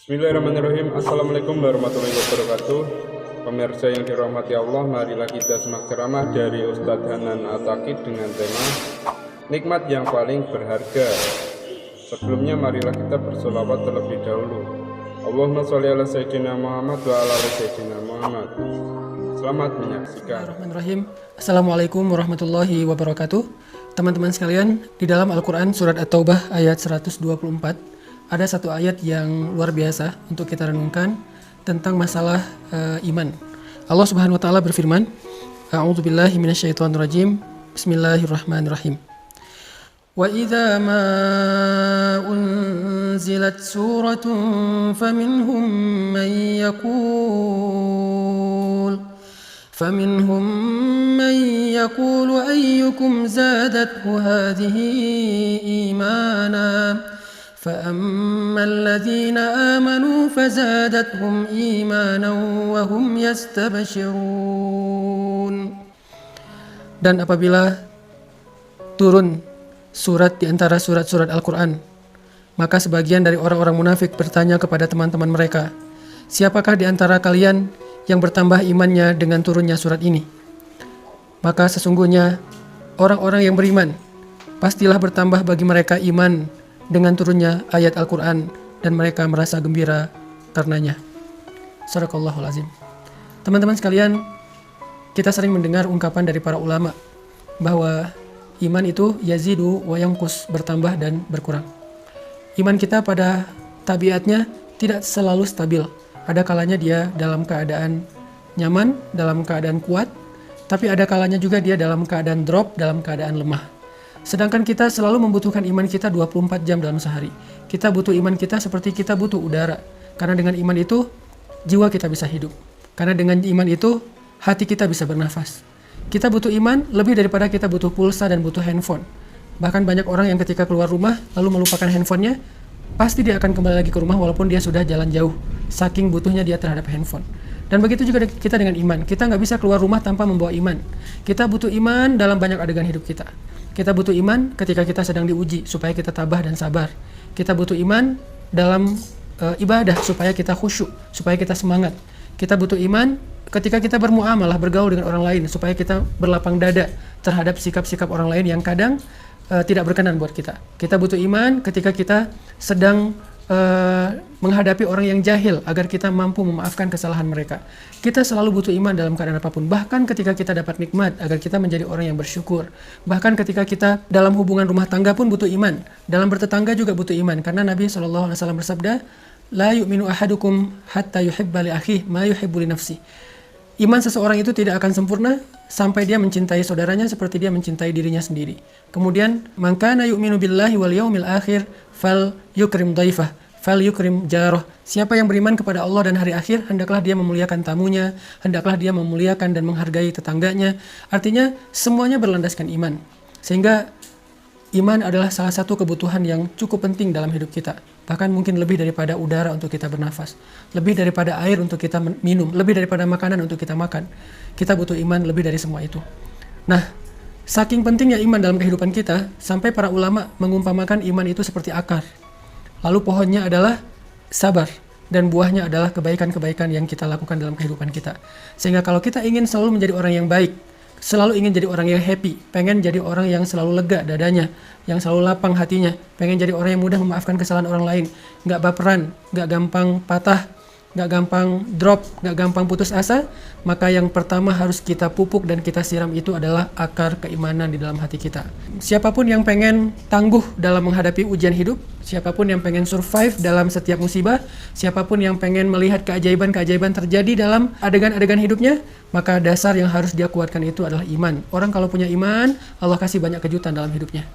Bismillahirrahmanirrahim. Assalamualaikum warahmatullahi wabarakatuh. Pemirsa yang dirahmati Allah, marilah kita simak ceramah dari Ustadz Hanan Ataqid dengan tema nikmat yang paling berharga. Sebelumnya marilah kita bersolawat terlebih dahulu. Allahumma sholli ala sayyidina Muhammad wa ala ali sayyidina Muhammad. Selamat menyaksikan. Bismillahirrahmanirrahim. Assalamualaikum warahmatullahi wabarakatuh. Teman-teman sekalian, di dalam Al-Quran surat At-Taubah ayat 124 ada satu ayat yang luar biasa untuk kita renungkan tentang masalah iman. Allah Subhanahu wa taala berfirman, A'udzubillahi minasyaitonirrajim. Bismillahirrahmanirrahim. Wa idza ma unzilat suratun فمنهم من يقول أيكم زادته هذه إيمانا فأما الذين آمنوا فزادتهم إيمانا وهم يستبشرون. Dan apabila turun surat di antara surat-surat Al-Quran, maka sebagian dari orang-orang munafik bertanya kepada teman-teman mereka, siapakah di antara kalian yang bertambah imannya dengan turunnya surat ini? Maka sesungguhnya orang-orang yang beriman pastilah bertambah bagi mereka iman dengan turunnya ayat Al-Quran, dan mereka merasa gembira karenanya. Shadaqallahul azim. Teman-teman sekalian, kita sering mendengar ungkapan dari para ulama bahwa iman itu yazidu wa yanqus, bertambah dan berkurang. Iman kita pada tabiatnya tidak selalu stabil. Ada kalanya dia dalam keadaan nyaman, dalam keadaan kuat, tapi ada kalanya juga dia dalam keadaan drop, dalam keadaan lemah. Sedangkan kita selalu membutuhkan iman kita 24 jam dalam sehari. Kita butuh iman kita seperti kita butuh udara. Karena dengan iman itu, jiwa kita bisa hidup. Karena dengan iman itu, hati kita bisa bernafas. Kita butuh iman lebih daripada kita butuh pulsa dan butuh handphone. Bahkan banyak orang yang ketika keluar rumah, lalu melupakan handphonenya, pasti dia akan kembali lagi ke rumah walaupun dia sudah jalan jauh. Saking butuhnya dia terhadap handphone. Dan begitu juga kita dengan iman. Kita nggak bisa keluar rumah tanpa membawa iman. Kita butuh iman dalam banyak adegan hidup kita. Kita butuh iman ketika kita sedang diuji supaya kita tabah dan sabar. Kita butuh iman dalam ibadah supaya kita khusyuk, supaya kita semangat. Kita butuh iman ketika kita bermuamalah, bergaul dengan orang lain supaya kita berlapang dada terhadap sikap-sikap orang lain yang kadang tidak berkenan buat kita. Kita butuh iman ketika kita sedang menghadapi orang yang jahil agar kita mampu memaafkan kesalahan mereka. Kita selalu butuh iman dalam keadaan apapun. Bahkan ketika kita dapat nikmat agar kita menjadi orang yang bersyukur. Bahkan ketika kita dalam hubungan rumah tangga pun butuh iman. Dalam bertetangga juga butuh iman. Karena Nabi SAW bersabda, La yu'minu ahadukum hatta yuhibba li akhihi ma yuhibbu li nafsi. Iman seseorang itu tidak akan sempurna sampai dia mencintai saudaranya seperti dia mencintai dirinya sendiri. Kemudian, man kana yu'minu billahi wal yaumil akhir fal yukrim dhaifah, fal yukrim jarah. Siapa yang beriman kepada Allah dan hari akhir, hendaklah dia memuliakan tamunya, hendaklah dia memuliakan dan menghargai tetangganya. Artinya, semuanya berlandaskan iman. Sehingga iman adalah salah satu kebutuhan yang cukup penting dalam hidup kita. Bahkan mungkin lebih daripada udara untuk kita bernafas, lebih daripada air untuk kita minum, lebih daripada makanan untuk kita makan. Kita butuh iman lebih dari semua itu. Nah, saking pentingnya iman dalam kehidupan kita, sampai para ulama mengumpamakan iman itu seperti akar. Lalu pohonnya adalah sabar, dan buahnya adalah kebaikan-kebaikan yang kita lakukan dalam kehidupan kita. Sehingga kalau kita ingin selalu menjadi orang yang baik, selalu ingin jadi orang yang happy, pengen jadi orang yang selalu lega dadanya, yang selalu lapang hatinya, pengen jadi orang yang mudah memaafkan kesalahan orang lain, nggak baperan, nggak gampang patah, nggak gampang drop, nggak gampang putus asa, maka yang pertama harus kita pupuk dan kita siram itu adalah akar keimanan di dalam hati kita. Siapapun yang pengen tangguh dalam menghadapi ujian hidup, siapapun yang pengen survive dalam setiap musibah, siapapun yang pengen melihat keajaiban-keajaiban terjadi dalam adegan-adegan hidupnya, maka dasar yang harus dia kuatkan itu adalah iman. Orang kalau punya iman, Allah kasih banyak kejutan dalam hidupnya.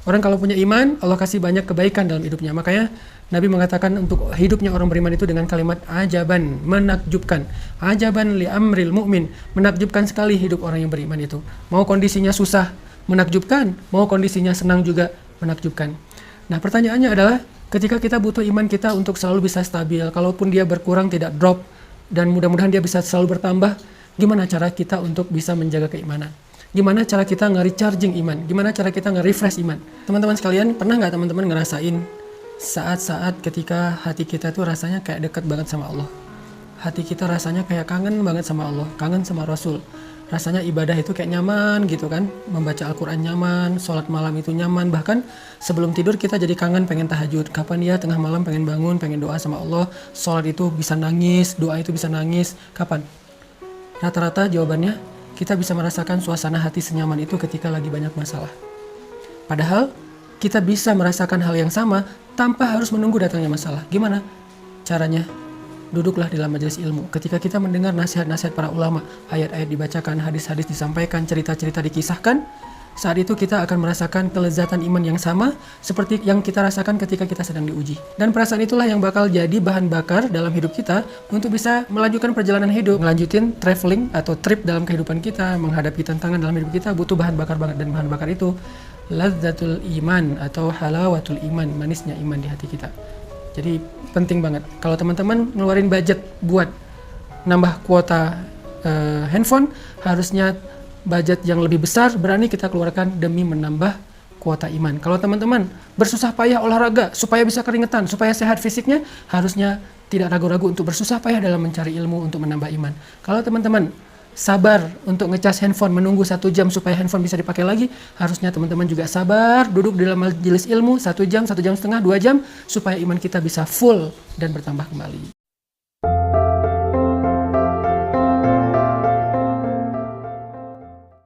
Orang kalau punya iman, Allah kasih banyak kebaikan dalam hidupnya. Makanya Nabi mengatakan untuk hidupnya orang beriman itu dengan kalimat ajaban, menakjubkan. Ajaban li amril mu'min, menakjubkan sekali hidup orang yang beriman itu. Mau kondisinya susah, menakjubkan. Mau kondisinya senang juga, menakjubkan. Nah, pertanyaannya adalah ketika kita butuh iman kita untuk selalu bisa stabil, kalaupun dia berkurang tidak drop, dan mudah-mudahan dia bisa selalu bertambah, gimana cara kita untuk bisa menjaga keimanan? Gimana cara kita nge-recharging iman? Gimana cara kita nge-refresh iman? Teman-teman sekalian, pernah nggak teman-teman ngerasain saat-saat ketika hati kita tuh rasanya kayak dekat banget sama Allah. Hati kita rasanya kayak kangen banget sama Allah, kangen sama Rasul. Rasanya ibadah itu kayak nyaman gitu kan, membaca Al-Quran nyaman, sholat malam itu nyaman, bahkan sebelum tidur kita jadi kangen pengen tahajud. Kapan ya tengah malam pengen bangun, pengen doa sama Allah, sholat itu bisa nangis, doa itu bisa nangis, kapan? Rata-rata jawabannya, kita bisa merasakan suasana hati senyaman itu ketika lagi banyak masalah. Padahal kita bisa merasakan hal yang sama tanpa harus menunggu datangnya masalah. Gimana caranya? Duduklah dalam majelis ilmu. Ketika kita mendengar nasihat-nasihat para ulama, ayat-ayat dibacakan, hadis-hadis disampaikan, cerita-cerita dikisahkan, saat itu kita akan merasakan kelezatan iman yang sama seperti yang kita rasakan ketika kita sedang diuji. Dan perasaan itulah yang bakal jadi bahan bakar dalam hidup kita untuk bisa melanjutkan perjalanan hidup, melanjutin traveling atau trip dalam kehidupan kita, menghadapi tantangan dalam hidup kita butuh bahan bakar banget. Dan bahan bakar itu ladzatul iman atau halawatul iman, manisnya iman di hati kita. Jadi penting banget kalau teman-teman ngeluarin budget buat nambah kuota handphone, harusnya budget yang lebih besar berani kita keluarkan demi menambah kuota iman. Kalau teman-teman bersusah payah olahraga supaya bisa keringetan, supaya sehat fisiknya, harusnya tidak ragu-ragu untuk bersusah payah dalam mencari ilmu untuk menambah iman. Kalau teman-teman sabar untuk ngecas handphone, menunggu 1 jam supaya handphone bisa dipakai lagi, harusnya teman-teman juga sabar duduk di dalam majelis ilmu 1 jam, 1,5 jam, 2 jam supaya iman kita bisa full dan bertambah kembali.